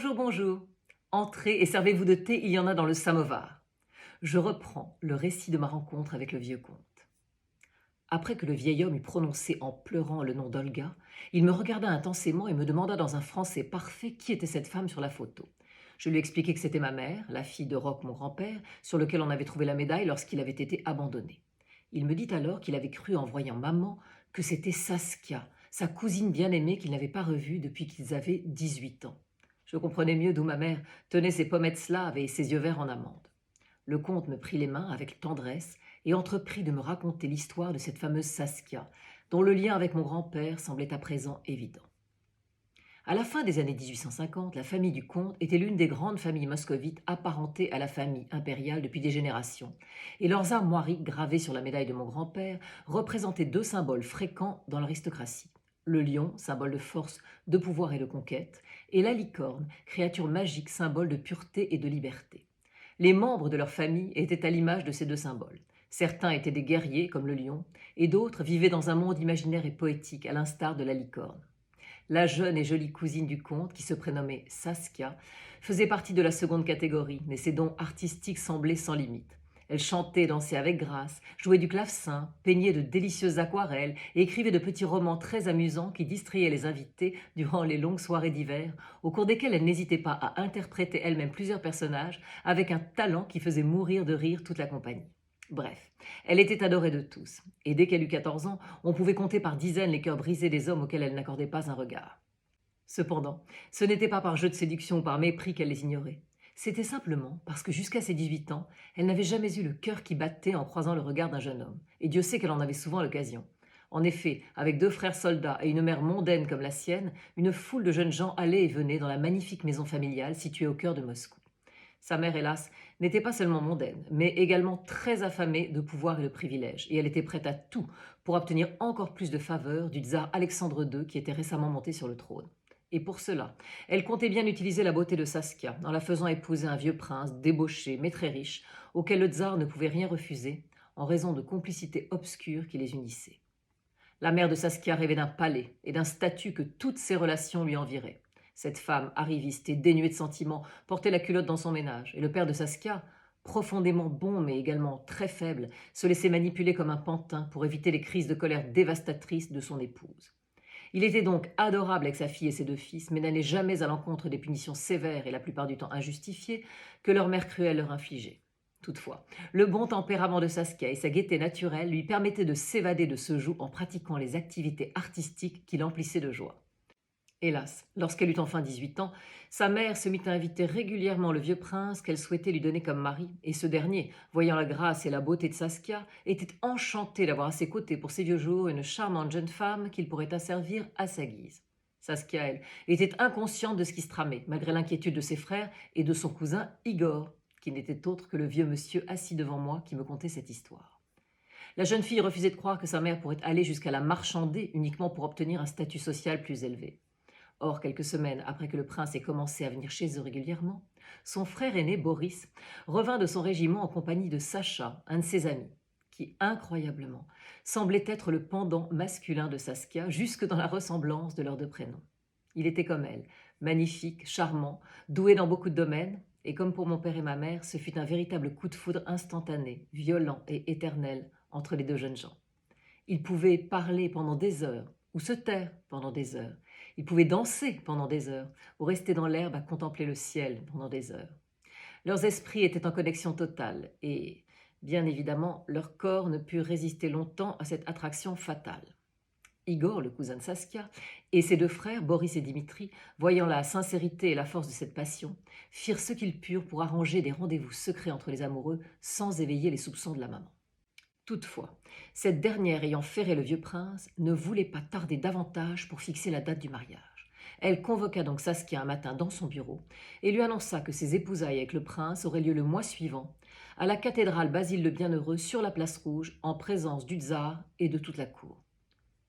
Bonjour, bonjour. Entrez et servez-vous de thé, il y en a dans le samovar. Je reprends le récit de ma rencontre avec le vieux comte. Après que le vieil homme eut prononcé en pleurant le nom d'Olga, il me regarda intensément et me demanda dans un français parfait qui était cette femme sur la photo. Je lui expliquai que c'était ma mère, la fille de Roch, mon grand-père, sur lequel on avait trouvé la médaille lorsqu'il avait été abandonné. Il me dit alors qu'il avait cru en voyant maman que c'était Saskia, sa cousine bien-aimée qu'il n'avait pas revue depuis qu'ils avaient 18 ans. Je comprenais mieux d'où ma mère tenait ses pommettes slaves et ses yeux verts en amande. Le comte me prit les mains avec tendresse et entreprit de me raconter l'histoire de cette fameuse Saskia, dont le lien avec mon grand-père semblait à présent évident. À la fin des années 1850, la famille du comte était l'une des grandes familles moscovites apparentées à la famille impériale depuis des générations, et leurs armoiries gravées sur la médaille de mon grand-père représentaient deux symboles fréquents dans l'aristocratie. Le lion, symbole de force, de pouvoir et de conquête, et la licorne, créature magique, symbole de pureté et de liberté. Les membres de leur famille étaient à l'image de ces deux symboles. Certains étaient des guerriers, comme le lion, et d'autres vivaient dans un monde imaginaire et poétique, à l'instar de la licorne. La jeune et jolie cousine du comte, qui se prénommait Saskia, faisait partie de la seconde catégorie, mais ses dons artistiques semblaient sans limite. Elle chantait et dansait avec grâce, jouait du clavecin, peignait de délicieuses aquarelles et écrivait de petits romans très amusants qui distrayaient les invités durant les longues soirées d'hiver, au cours desquelles elle n'hésitait pas à interpréter elle-même plusieurs personnages avec un talent qui faisait mourir de rire toute la compagnie. Bref, elle était adorée de tous, et dès qu'elle eut 14 ans, on pouvait compter par dizaines les cœurs brisés des hommes auxquels elle n'accordait pas un regard. Cependant, ce n'était pas par jeu de séduction ou par mépris qu'elle les ignorait. C'était simplement parce que jusqu'à ses 18 ans, elle n'avait jamais eu le cœur qui battait en croisant le regard d'un jeune homme, et Dieu sait qu'elle en avait souvent l'occasion. En effet, avec deux frères soldats et une mère mondaine comme la sienne, une foule de jeunes gens allaient et venaient dans la magnifique maison familiale située au cœur de Moscou. Sa mère, hélas, n'était pas seulement mondaine, mais également très affamée de pouvoir et de privilèges, et elle était prête à tout pour obtenir encore plus de faveurs du tsar Alexandre II qui était récemment monté sur le trône. Et pour cela, elle comptait bien utiliser la beauté de Saskia, en la faisant épouser un vieux prince débauché mais très riche, auquel le tsar ne pouvait rien refuser, en raison de complicités obscures qui les unissaient. La mère de Saskia rêvait d'un palais et d'un statut que toutes ses relations lui enviraient. Cette femme, arriviste et dénuée de sentiments, portait la culotte dans son ménage, et le père de Saskia, profondément bon mais également très faible, se laissait manipuler comme un pantin pour éviter les crises de colère dévastatrices de son épouse. Il était donc adorable avec sa fille et ses deux fils, mais n'allait jamais à l'encontre des punitions sévères et la plupart du temps injustifiées que leur mère cruelle leur infligeait. Toutefois, le bon tempérament de Saskia et sa gaieté naturelle lui permettaient de s'évader de ce joug en pratiquant les activités artistiques qui l'emplissaient de joie. Hélas, lorsqu'elle eut enfin 18 ans, sa mère se mit à inviter régulièrement le vieux prince qu'elle souhaitait lui donner comme mari, et ce dernier, voyant la grâce et la beauté de Saskia, était enchanté d'avoir à ses côtés pour ses vieux jours une charmante jeune femme qu'il pourrait asservir à sa guise. Saskia, elle, était inconsciente de ce qui se tramait, malgré l'inquiétude de ses frères et de son cousin Igor, qui n'était autre que le vieux monsieur assis devant moi qui me contait cette histoire. La jeune fille refusait de croire que sa mère pourrait aller jusqu'à la marchander uniquement pour obtenir un statut social plus élevé. Or, quelques semaines après que le prince ait commencé à venir chez eux régulièrement, son frère aîné, Boris, revint de son régiment en compagnie de Sacha, un de ses amis, qui, incroyablement, semblait être le pendant masculin de Saskia, jusque dans la ressemblance de leurs deux prénoms. Il était comme elle, magnifique, charmant, doué dans beaucoup de domaines, et comme pour mon père et ma mère, ce fut un véritable coup de foudre instantané, violent et éternel entre les deux jeunes gens. Ils pouvaient parler pendant des heures, ou se taire pendant des heures. Ils pouvaient danser pendant des heures, ou rester dans l'herbe à contempler le ciel pendant des heures. Leurs esprits étaient en connexion totale, et, bien évidemment, leur corps ne put résister longtemps à cette attraction fatale. Igor, le cousin de Saskia, et ses deux frères, Boris et Dimitri, voyant la sincérité et la force de cette passion, firent ce qu'ils purent pour arranger des rendez-vous secrets entre les amoureux sans éveiller les soupçons de la maman. Toutefois, cette dernière ayant ferré le vieux prince, ne voulait pas tarder davantage pour fixer la date du mariage. Elle convoqua donc Saskia un matin dans son bureau et lui annonça que ses épousailles avec le prince auraient lieu le mois suivant, à la cathédrale Basile le Bienheureux sur la place rouge, en présence du tsar et de toute la cour.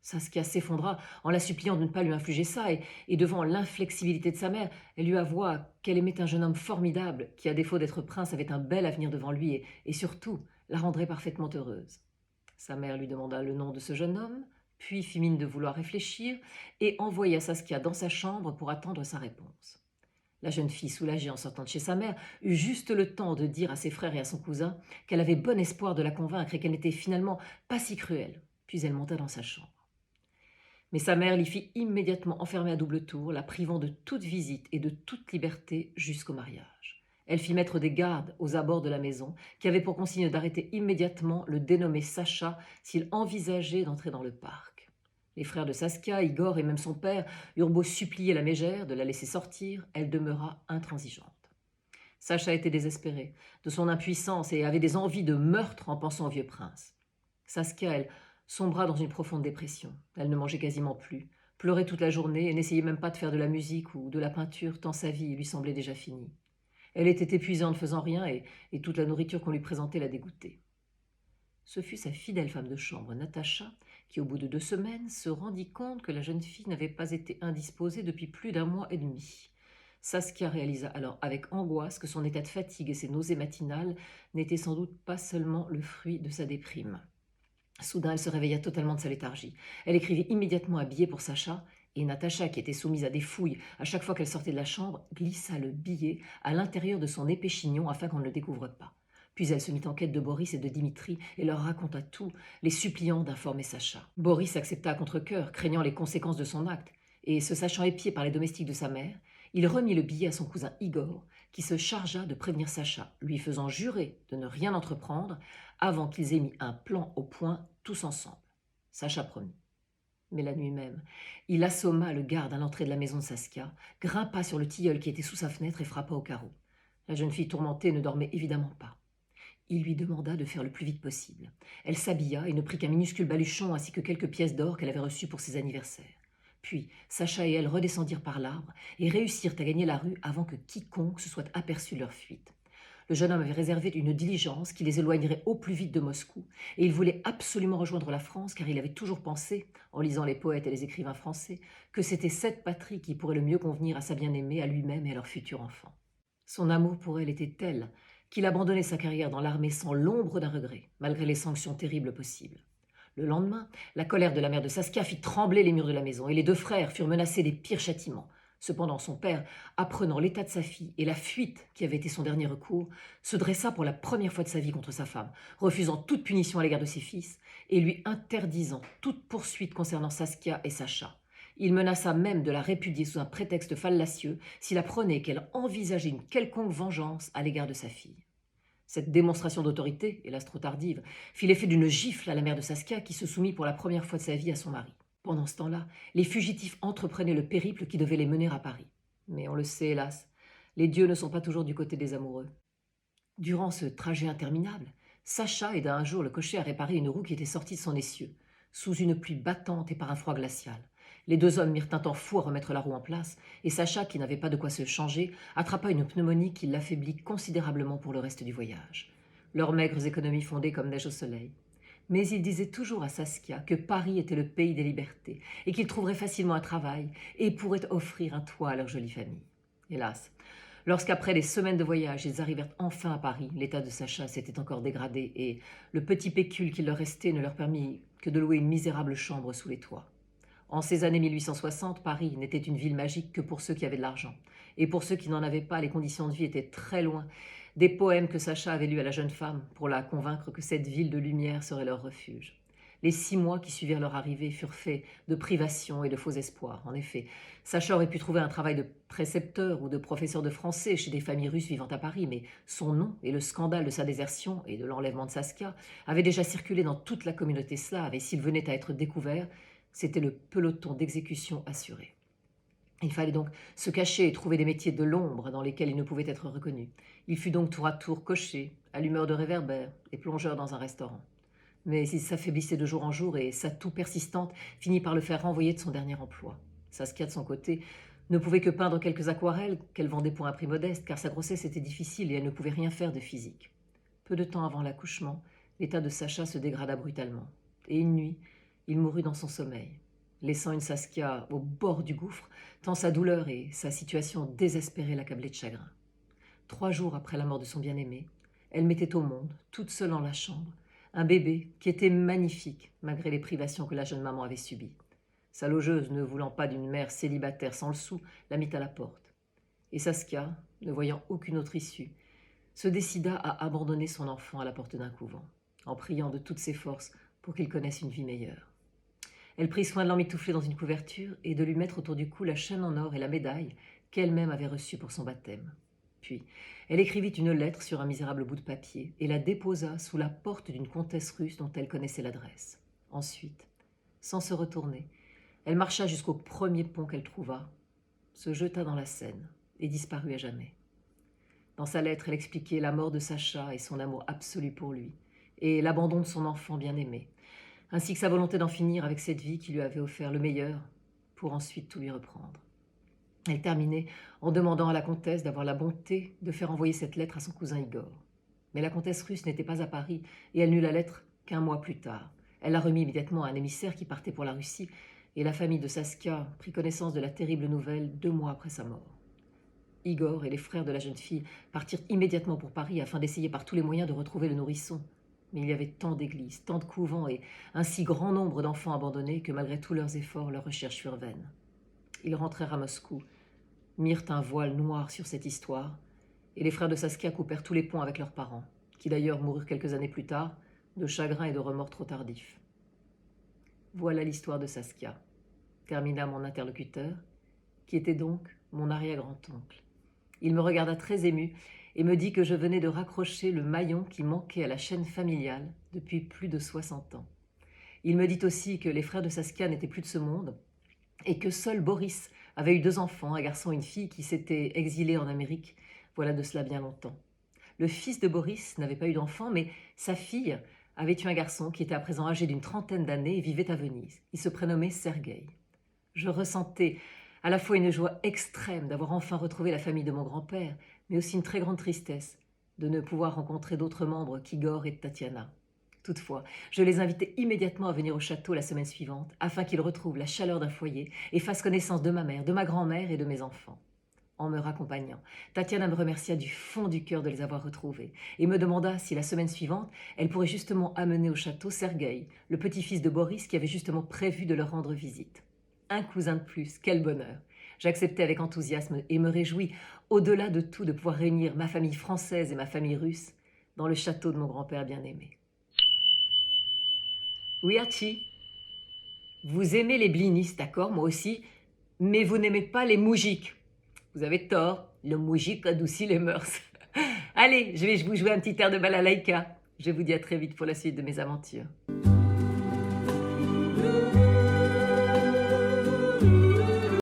Saskia s'effondra en la suppliant de ne pas lui infliger ça, et devant l'inflexibilité de sa mère, elle lui avoua qu'elle aimait un jeune homme formidable qui, à défaut d'être prince, avait un bel avenir devant lui et surtout la rendrait parfaitement heureuse. Sa mère lui demanda le nom de ce jeune homme, puis fit mine de vouloir réfléchir et envoya Saskia dans sa chambre pour attendre sa réponse. La jeune fille, soulagée en sortant de chez sa mère, eut juste le temps de dire à ses frères et à son cousin qu'elle avait bon espoir de la convaincre et qu'elle n'était finalement pas si cruelle. Puis elle monta dans sa chambre. Mais sa mère l'y fit immédiatement enfermer à double tour, la privant de toute visite et de toute liberté jusqu'au mariage. Elle fit mettre des gardes aux abords de la maison, qui avaient pour consigne d'arrêter immédiatement le dénommé Sacha s'il envisageait d'entrer dans le parc. Les frères de Saskia, Igor et même son père eurent beau supplier la mégère de la laisser sortir, elle demeura intransigeante. Sacha était désespéré de son impuissance et avait des envies de meurtre en pensant au vieux prince. Saskia, elle, sombra dans une profonde dépression. Elle ne mangeait quasiment plus, pleurait toute la journée et n'essayait même pas de faire de la musique ou de la peinture tant sa vie lui semblait déjà finie. Elle était épuisée en ne faisant rien et toute la nourriture qu'on lui présentait la dégoûtait. Ce fut sa fidèle femme de chambre, Natacha, qui au bout de 2 semaines se rendit compte que la jeune fille n'avait pas été indisposée depuis plus d'1 mois et demi. Saskia réalisa alors avec angoisse que son état de fatigue et ses nausées matinales n'étaient sans doute pas seulement le fruit de sa déprime. Soudain, elle se réveilla totalement de sa léthargie. Elle écrivit immédiatement un billet pour Sacha, et Natacha, qui était soumise à des fouilles à chaque fois qu'elle sortait de la chambre, glissa le billet à l'intérieur de son épais chignon afin qu'on ne le découvre pas. Puis elle se mit en quête de Boris et de Dimitri et leur raconta tout, les suppliant d'informer Sacha. Boris accepta à contre-cœur, craignant les conséquences de son acte, et se sachant épié par les domestiques de sa mère, il remit le billet à son cousin Igor, qui se chargea de prévenir Sacha, lui faisant jurer de ne rien entreprendre avant qu'ils aient mis un plan au point tous ensemble. Sacha promit. Mais la nuit même, il assomma le garde à l'entrée de la maison de Saskia, grimpa sur le tilleul qui était sous sa fenêtre et frappa au carreau. La jeune fille tourmentée ne dormait évidemment pas. Il lui demanda de faire le plus vite possible. Elle s'habilla et ne prit qu'un minuscule baluchon ainsi que quelques pièces d'or qu'elle avait reçues pour ses anniversaires. Puis Sacha et elle redescendirent par l'arbre et réussirent à gagner la rue avant que quiconque se soit aperçu de leur fuite. Le jeune homme avait réservé une diligence qui les éloignerait au plus vite de Moscou, et il voulait absolument rejoindre la France car il avait toujours pensé, en lisant les poètes et les écrivains français, que c'était cette patrie qui pourrait le mieux convenir à sa bien-aimée, à lui-même et à leur futur enfant. Son amour pour elle était tel qu'il abandonnait sa carrière dans l'armée sans l'ombre d'un regret, malgré les sanctions terribles possibles. Le lendemain, la colère de la mère de Saskia fit trembler les murs de la maison et les 2 frères furent menacés des pires châtiments. Cependant, son père, apprenant l'état de sa fille et la fuite qui avait été son dernier recours, se dressa pour la première fois de sa vie contre sa femme, refusant toute punition à l'égard de ses fils et lui interdisant toute poursuite concernant Saskia et Sacha. Il menaça même de la répudier sous un prétexte fallacieux s'il apprenait qu'elle envisageait une quelconque vengeance à l'égard de sa fille. Cette démonstration d'autorité, hélas trop tardive, fit l'effet d'une gifle à la mère de Saskia qui se soumit pour la première fois de sa vie à son mari. Pendant ce temps-là, les fugitifs entreprenaient le périple qui devait les mener à Paris. Mais on le sait, hélas, les dieux ne sont pas toujours du côté des amoureux. Durant ce trajet interminable, Sacha aida un jour le cocher à réparer une roue qui était sortie de son essieu, sous une pluie battante et par un froid glacial. Les 2 hommes mirent un temps fou à remettre la roue en place, et Sacha, qui n'avait pas de quoi se changer, attrapa une pneumonie qui l'affaiblit considérablement pour le reste du voyage. Leurs maigres économies fondaient comme neige au soleil. Mais il disait toujours à Saskia que Paris était le pays des libertés, et qu'il trouverait facilement un travail, et pourrait offrir un toit à leur jolie famille. Hélas, lorsqu'après des semaines de voyage, ils arrivèrent enfin à Paris, l'état de Sacha s'était encore dégradé, et le petit pécule qui leur restait ne leur permit que de louer une misérable chambre sous les toits. En ces années 1860, Paris n'était une ville magique que pour ceux qui avaient de l'argent. Et pour ceux qui n'en avaient pas, les conditions de vie étaient très loin des poèmes que Sacha avait lus à la jeune femme pour la convaincre que cette ville de lumière serait leur refuge. Les 6 mois qui suivirent leur arrivée furent faits de privations et de faux espoirs. En effet, Sacha aurait pu trouver un travail de précepteur ou de professeur de français chez des familles russes vivant à Paris, mais son nom et le scandale de sa désertion et de l'enlèvement de Saskia avaient déjà circulé dans toute la communauté slave, et s'il venait à être découvert, c'était le peloton d'exécution assuré. Il fallait donc se cacher et trouver des métiers de l'ombre dans lesquels il ne pouvait être reconnu. Il fut donc tour à tour cocher, allumeur de réverbères et plongeur dans un restaurant. Mais il s'affaiblissait de jour en jour et sa toux persistante finit par le faire renvoyer de son dernier emploi. Saskia, de son côté, ne pouvait que peindre quelques aquarelles qu'elle vendait pour un prix modeste, car sa grossesse était difficile et elle ne pouvait rien faire de physique. Peu de temps avant l'accouchement, l'état de Sacha se dégrada brutalement. Et une nuit, il mourut dans son sommeil, laissant une Saskia au bord du gouffre, tant sa douleur et sa situation désespérée l'accablaient de chagrin. 3 jours après la mort de son bien-aimé, elle mettait au monde, toute seule dans la chambre, un bébé qui était magnifique malgré les privations que la jeune maman avait subies. Sa logeuse, ne voulant pas d'une mère célibataire sans le sou, la mit à la porte. Et Saskia, ne voyant aucune autre issue, se décida à abandonner son enfant à la porte d'un couvent, en priant de toutes ses forces pour qu'il connaisse une vie meilleure. Elle prit soin de l'emmitoufler dans une couverture et de lui mettre autour du cou la chaîne en or et la médaille qu'elle-même avait reçue pour son baptême. Puis, elle écrivit une lettre sur un misérable bout de papier et la déposa sous la porte d'une comtesse russe dont elle connaissait l'adresse. Ensuite, sans se retourner, elle marcha jusqu'au premier pont qu'elle trouva, se jeta dans la Seine et disparut à jamais. Dans sa lettre, elle expliquait la mort de Sacha et son amour absolu pour lui, et l'abandon de son enfant bien-aimé, ainsi que sa volonté d'en finir avec cette vie qui lui avait offert le meilleur, pour ensuite tout lui reprendre. Elle terminait en demandant à la comtesse d'avoir la bonté de faire envoyer cette lettre à son cousin Igor. Mais la comtesse russe n'était pas à Paris, et elle n'eut la lettre qu'un mois plus tard. Elle la remit immédiatement à un émissaire qui partait pour la Russie, et la famille de Saskia prit connaissance de la terrible nouvelle 2 mois après sa mort. Igor et les frères de la jeune fille partirent immédiatement pour Paris afin d'essayer par tous les moyens de retrouver le nourrisson. Mais il y avait tant d'églises, tant de couvents et un si grand nombre d'enfants abandonnés que malgré tous leurs efforts, leurs recherches furent vaines. Ils rentrèrent à Moscou, mirent un voile noir sur cette histoire, et les frères de Saskia coupèrent tous les ponts avec leurs parents, qui d'ailleurs moururent quelques années plus tard, de chagrin et de remords trop tardifs. Voilà l'histoire de Saskia, termina mon interlocuteur, qui était donc mon arrière-grand-oncle. Il me regarda très ému et me dit que je venais de raccrocher le maillon qui manquait à la chaîne familiale depuis plus de 60 ans. Il me dit aussi que les frères de Saskia n'étaient plus de ce monde et que seul Boris avait eu 2 enfants, un garçon et une fille qui s'étaient exilés en Amérique, voilà de cela bien longtemps. Le fils de Boris n'avait pas eu d'enfant, mais sa fille avait eu un garçon qui était à présent âgé d'une 30aine d'années et vivait à Venise. Il se prénommait Sergueï. Je ressentais à la fois une joie extrême d'avoir enfin retrouvé la famille de mon grand-père, mais aussi une très grande tristesse de ne pouvoir rencontrer d'autres membres qu'Igor et Tatiana. Toutefois, je les invitai immédiatement à venir au château la semaine suivante, afin qu'ils retrouvent la chaleur d'un foyer et fassent connaissance de ma mère, de ma grand-mère et de mes enfants. En me raccompagnant, Tatiana me remercia du fond du cœur de les avoir retrouvés et me demanda si la semaine suivante, elle pourrait justement amener au château Sergueï, le petit-fils de Boris qui avait justement prévu de leur rendre visite. Un cousin de plus, quel bonheur! J'acceptai avec enthousiasme et me réjouis, au-delà de tout, de pouvoir réunir ma famille française et ma famille russe dans le château de mon grand-père bien-aimé. Oui, Archie, vous aimez les blinis, d'accord, moi aussi, mais vous n'aimez pas les moujiks. Vous avez tort, le moujik adoucit les mœurs. Allez, je vais vous jouer un petit air de balalaïka. Je vous dis à très vite pour la suite de mes aventures.